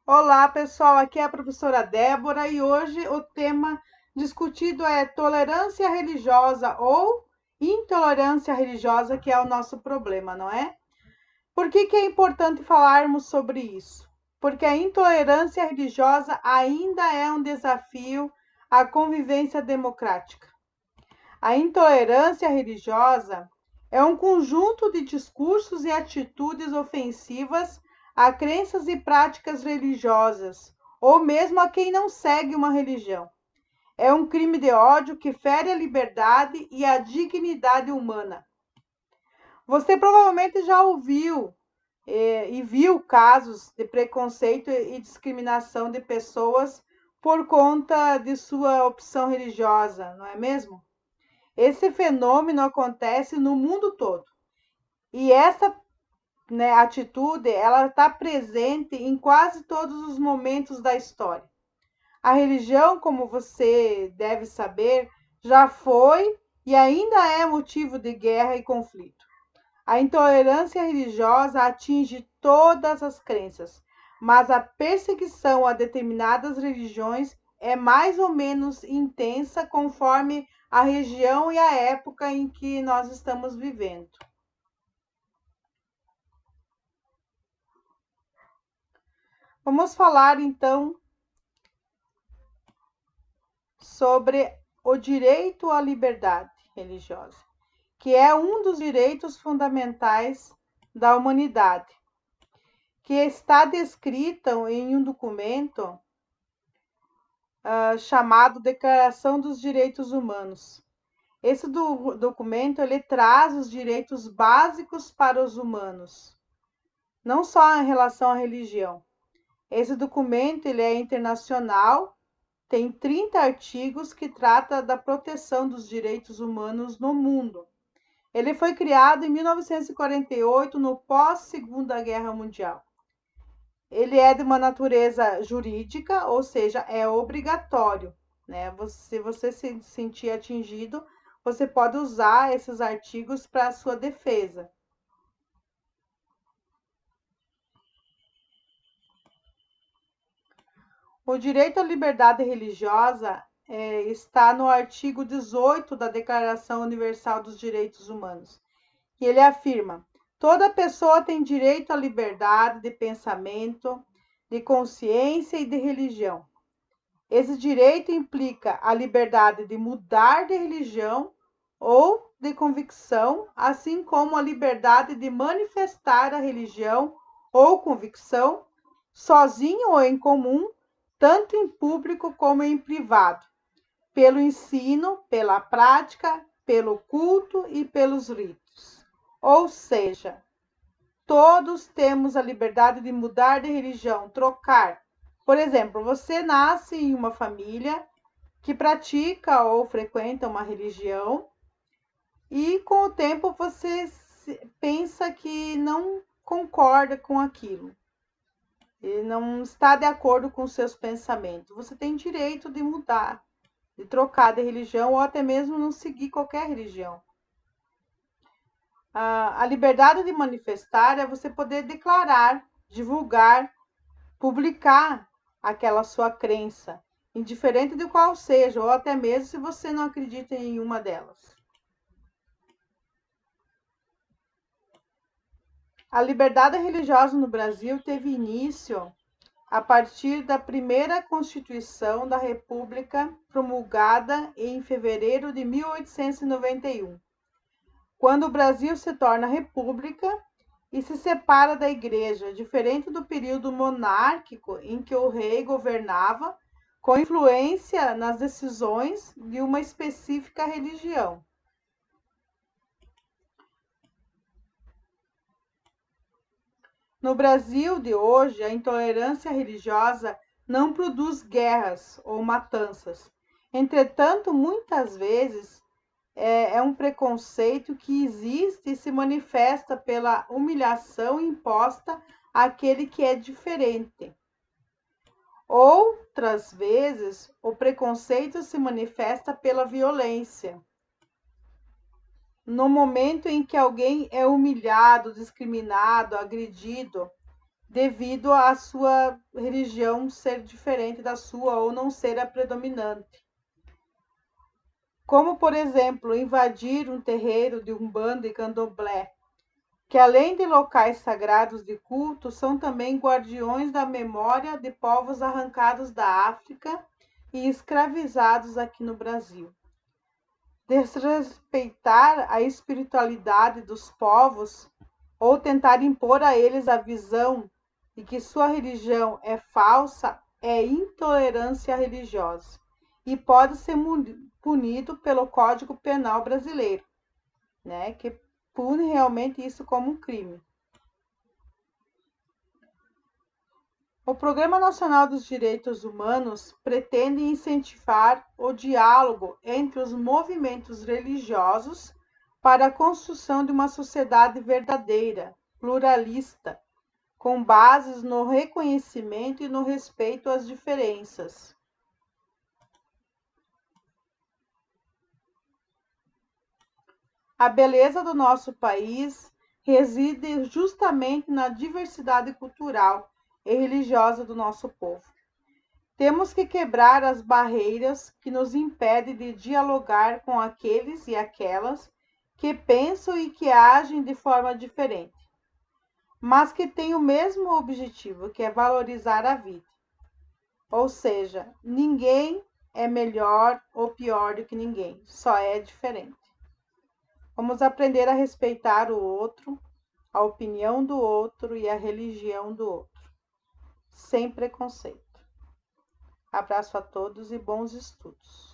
Olá, pessoal. Aqui é a professora Débora e hoje o tema discutido é tolerância religiosa ou intolerância religiosa, que é o nosso problema, não é? Por que é importante falarmos sobre isso? Porque a intolerância religiosa ainda é um desafio à convivência democrática. A intolerância religiosa é um conjunto de discursos e atitudes ofensivas a crenças e práticas religiosas, ou mesmo a quem não segue uma religião. É um crime de ódio que fere a liberdade e a dignidade humana. Você provavelmente já ouviu e viu casos de preconceito e discriminação de pessoas por conta de sua opção religiosa, não é mesmo? Esse fenômeno acontece no mundo todo. E essa, atitude, ela está presente em quase todos os momentos da história. A religião, como você deve saber, já foi e ainda é motivo de guerra e conflito. A intolerância religiosa atinge todas as crenças, mas a perseguição a determinadas religiões é mais ou menos intensa conforme a região e a época em que nós estamos vivendo. Vamos falar então sobre o direito à liberdade religiosa, que é um dos direitos fundamentais da humanidade, que está descrito em um documento chamado Declaração dos Direitos Humanos. Esse documento ele traz os direitos básicos para os humanos, não só em relação à religião. Esse documento ele é internacional, tem 30 artigos que trata da proteção dos direitos humanos no mundo. Ele foi criado em 1948, no pós-Segunda Guerra Mundial. Ele é de uma natureza jurídica, ou seja, é obrigatório, né? Se você se sentir atingido, você pode usar esses artigos para a sua defesa. O direito à liberdade religiosa está no artigo 18 da Declaração Universal dos Direitos Humanos. E ele afirma: toda pessoa tem direito à liberdade de pensamento, de consciência e de religião. Esse direito implica a liberdade de mudar de religião ou de convicção, assim como a liberdade de manifestar a religião ou convicção, sozinho ou em comum, tanto em público como em privado, pelo ensino, pela prática, pelo culto e pelos ritos. Ou seja, todos temos a liberdade de mudar de religião, trocar. Por exemplo, você nasce em uma família que pratica ou frequenta uma religião e com o tempo você pensa que não concorda com aquilo e não está de acordo com seus pensamentos. Você tem direito de mudar, de trocar de religião ou até mesmo não seguir qualquer religião. A liberdade de manifestar é você poder declarar, divulgar, publicar aquela sua crença, indiferente de qual seja, ou até mesmo se você não acredita em uma delas. A liberdade religiosa no Brasil teve início a partir da primeira Constituição da República, promulgada em fevereiro de 1891, quando o Brasil se torna república e se separa da Igreja, diferente do período monárquico em que o rei governava com influência nas decisões de uma específica religião. No Brasil de hoje, a intolerância religiosa não produz guerras ou matanças. Entretanto, muitas vezes é um preconceito que existe e se manifesta pela humilhação imposta àquele que é diferente. Outras vezes, o preconceito se manifesta pela violência. No momento em que alguém é humilhado, discriminado, agredido, devido à sua religião ser diferente da sua ou não ser a predominante. Como, por exemplo, invadir um terreiro de Umbanda e Candomblé, que além de locais sagrados de culto, são também guardiões da memória de povos arrancados da África e escravizados aqui no Brasil. Desrespeitar a espiritualidade dos povos ou tentar impor a eles a visão de que sua religião é falsa é intolerância religiosa e pode ser punido pelo Código Penal brasileiro, né, que pune realmente isso como um crime. O Programa Nacional dos Direitos Humanos pretende incentivar o diálogo entre os movimentos religiosos para a construção de uma sociedade verdadeira, pluralista, com bases no reconhecimento e no respeito às diferenças. A beleza do nosso país reside justamente na diversidade cultural e religiosa do nosso povo. Temos que quebrar as barreiras que nos impedem de dialogar com aqueles e aquelas que pensam e que agem de forma diferente, mas que têm o mesmo objetivo, que é valorizar a vida. Ou seja, ninguém é melhor ou pior do que ninguém, só é diferente. Vamos aprender a respeitar o outro, a opinião do outro e a religião do outro, sem preconceito. Abraço a todos e bons estudos.